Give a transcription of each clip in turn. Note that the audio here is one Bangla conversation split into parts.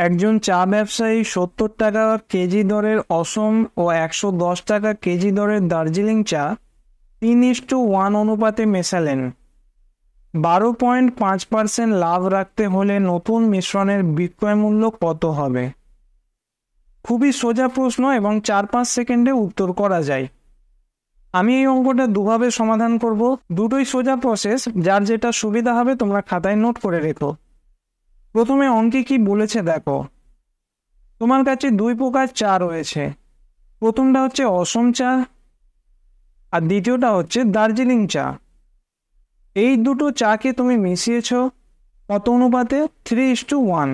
একজন চা ব্যবসায়ী ৭০ টাকা কেজি দরের অসম ও ১১০ টাকা কেজি দরের দার্জিলিং চা ৩:১ অনুপাতে মেশালেন। ১২.৫% লাভ রাখতে হলে নতুন মিশ্রণের বিক্রয় মূল্য কত হবে? খুবই সোজা প্রশ্ন এবং ৪-৫ সেকেন্ডে উত্তর করা যায়। আমি এই অঙ্কটা দুভাবে সমাধান করব। দুটোই সোজা প্রসেস, যার যেটা সুবিধা হবে তোমরা খাতায় নোট করে রেখো। প্রথমে অঙ্কে কি বলেছে দেখো। তোমার কাছে দুই প্রকার চা রয়েছে। প্রথমটা হচ্ছে অসম চা আর দ্বিতীয়টা হচ্ছে দার্জিলিং চা। এই দুটো চাকে তুমি মিশিয়েছ কত অনুপাতে? 3:1।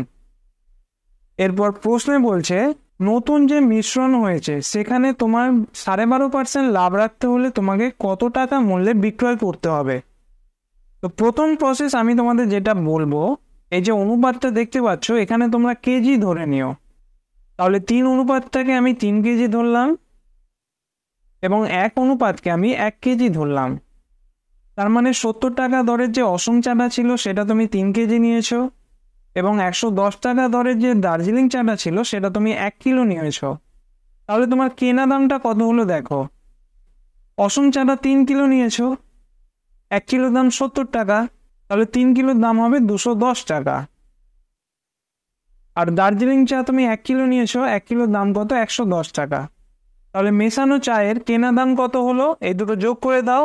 এরপর প্রশ্নে বলছে নতুন যে মিশ্রণ হয়েছে সেখানে তোমার 12.5% লাভ রাখতে হলে তোমাকে কত টাকা মূল্যে বিক্রয় করতে হবে। তো প্রথম প্রসেস আমি তোমাদের যেটা বলবো, এই যে অনুপাতটা দেখতে পাচ্ছ এখানে তোমরা কেজি ধরে নিও। তাহলে 3 অনুপাতটাকে আমি 3 কেজি ধরলাম এবং 1 অনুপাতকে আমি 1 কেজি ধরলাম। তার মানে ৭০ টাকা দরের যে অসম চাটা ছিল সেটা তুমি 3 কেজি নিয়েছো এবং ১১০ টাকা দরের যে দার্জিলিং চাটা ছিল সেটা তুমি 1 কিলো নিয়েছো। তাহলে তোমার কেনা দামটা কত হলো দেখো। অসম চাটা 3 কিলো নিয়েছো, 1 কিলোর দাম ৭০ টাকা, তাহলে 3 কিলোর দাম হবে 210 টাকা। আর দার্জিলিং চা তুমি 1 কিলো নিয়েছো, 1 কিলোর দাম কত? 110 টাকা। তাহলে মেশানো চায়ের কেনা দাম কত হলো? এই দুটো যোগ করে দাও,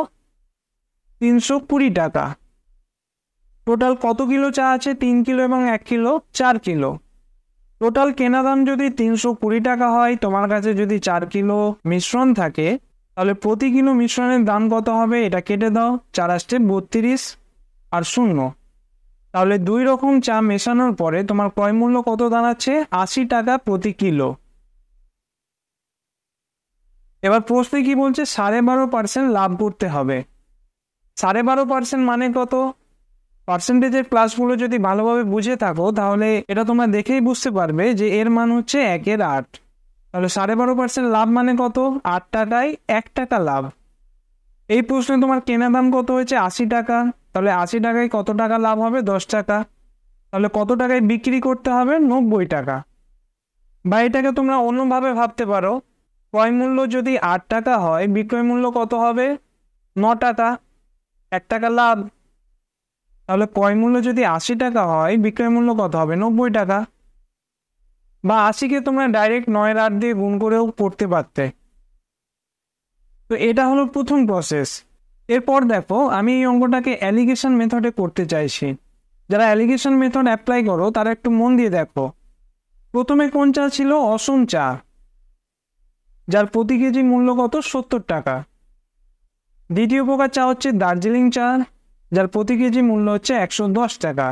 320 টাকা। টোটাল কত কিলো চা আছে? 3 কিলো এবং 1 কিলো, 4 কিলো। টোটাল কেনা দাম যদি 320 টাকা হয়, তোমার কাছে যদি 4 কিলো মিশ্রণ থাকে, তাহলে প্রতি কিলো মিশ্রণের দাম কত হবে? এটা কেটে দাও, 4×8 = 32 আর 0। তাহলে দুই রকম চা মেশানোর পরে তোমার ক্রয় মূল্য কত দাঁড়াচ্ছে? 80 টাকা প্রতি কিলো। এবার প্রশ্নে কি বলছে? 12.5% লাভ করতে হবে। 12.5% মানে কত? পার্সেন্টেজের ক্লাসগুলো যদি ভালোভাবে বুঝে থাকো তাহলে এটা তোমরা দেখেই বুঝতে পারবে যে এর মান হচ্ছে 1/8। তাহলে 12.5% লাভ মানে কত? 8 টাকায় 1 টাকা লাভ। এই প্রশ্নে তোমার কেনা দাম কত হয়েছে? 80 টাকা। তাহলে 80 টাকায় কত টাকা লাভ হবে? 10 টাকা। তাহলে কত টাকায় বিক্রি করতে হবে? 90 টাকা। বা এটাকে তোমরা অন্যভাবে ভাবতে পারো, ক্রয় মূল্য যদি 8 টাকা হয়, বিক্রয় মূল্য কত হবে? 9 টাকা, 1 টাকা লাভ। তাহলে ক্রয় মূল্য যদি 80 টাকা হয়, বিক্রয় মূল্য কত হবে? 90 টাকা। বা 80কে তোমরা ডাইরেক্ট 9 আর 8 দিয়ে গুণ করেও করতে পারতে। তো এটা হলো প্রথম প্রসেস। এরপর দেখো, আমি এই অঙ্কটাকে অ্যালিগেশন মেথডে করতে চাইছি। যারা অ্যালিগেশন মেথড অ্যাপ্লাই করো তারা একটু মন দিয়ে দেখো। প্রথমে কোন চা ছিল? অসম চা, যার প্রতি কেজি মূল্য কত? ৭০ টাকা। দ্বিতীয় প্রকার চা হচ্ছে দার্জিলিং চা, যার প্রতি কেজি মূল্য হচ্ছে 110 টাকা।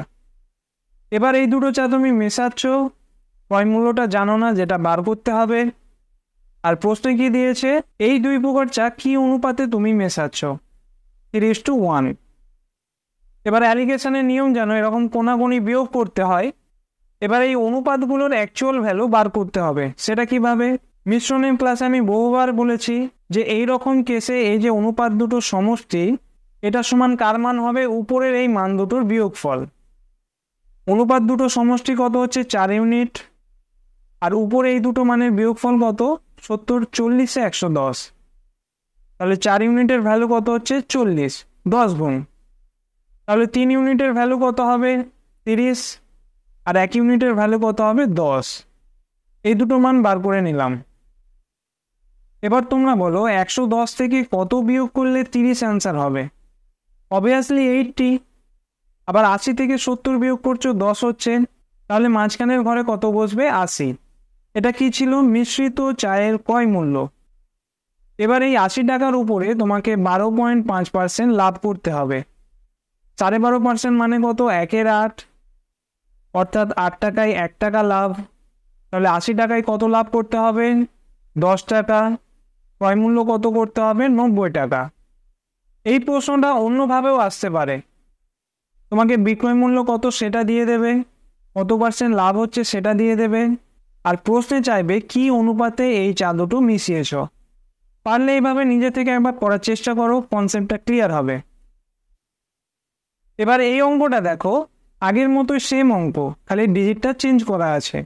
এবার এই দুটো চা তুমি মেশাচ্ছ, ক্রয় মূল্যটা জানো না, যেটা বার করতে হবে। আর প্রশ্নে কি দিয়েছে? এই দুই প্রকার চা কি অনুপাতে তুমি মেশাচ্ছ? 3:1। এবার অ্যালিগেশনের নিয়ম জানো, এরকম কোনাগুনি বিয়োগ করতে হয়। এবার এই অনুপাতগুলোর অ্যাকচুয়াল ভ্যালু বার করতে হবে। সেটা কিভাবে? মিশ্রণের ক্লাসে আমি বহুবার বলেছি যে এই রকম কেসে এই যে অনুপাত দুটো সমষ্টি, এটা সমান কার মান হবে? উপরের এই মান দুটোর বিয়োগফল। অনুপাত দুটো সমষ্টি কত হচ্ছে? 4 ইউনিট। আর উপরে এই দুটো মানের বিয়োগফল কত? 70, 40-এ 110। তাহলে 4 ইউনিটের ভ্যালু কত হচ্ছে? 40, 10 গুণ। তাহলে 3 ইউনিটের ভ্যালু কত হবে? 30। আর 1 ইউনিটের ভ্যালু কত হবে? 10। এই দুটো মান বার করে নিলাম। এবার তোমরা বলো 110 থেকে কত বিয়োগ করলে 30 অ্যান্সার হবে? অবভিয়াসলি 80। আবার 80 থেকে 70 বিয়োগ করছো, 10 হচ্ছে। তাহলে মাঝখানের ঘরে কত বসবে? 80। এটা কি ছিল? মিশ্রিত চায়ের ক্রয় মূল্য। এবার এই 80 টাকার উপরে তোমাকে 12.5% লাভ করতে হবে। 12.5% মানে কত? 1/8, অর্থাৎ 8 টাকায় 1 টাকা লাভ। তাহলে 80 টাকায় কত লাভ করতে হবে? 10 টাকা। ক্রয় মূল্য কত করতে হবে? 90 টাকা। এই প্রশ্নটা অন্যভাবেও আসতে পারে। তোমাকে বিক্রয় মূল্য কত সেটা দিয়ে দেবে, কত পার্সেন্ট লাভ হচ্ছে সেটা দিয়ে দেবে, আর প্রশ্নে চাইবে কি অনুপাতে এই চা দুটো মিশিয়েছ। পারলে এইভাবে নিজে থেকে একবার করার চেষ্টা করো, কনসেপ্টটা ক্লিয়ার হবে। এবার এই অঙ্কটা দেখো, আগের মতো সেম অঙ্ক, খালি ডিজিটটা চেঞ্জ করা আছে।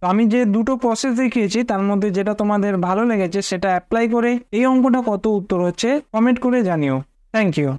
তো আমি যে দুটো প্রসেস দেখিয়েছি তার মধ্যে যেটা তোমাদের ভালো লেগেছে সেটা অ্যাপ্লাই করে এই অঙ্কটা কত উত্তর হচ্ছে কমেন্ট করে জানিও। Thank you.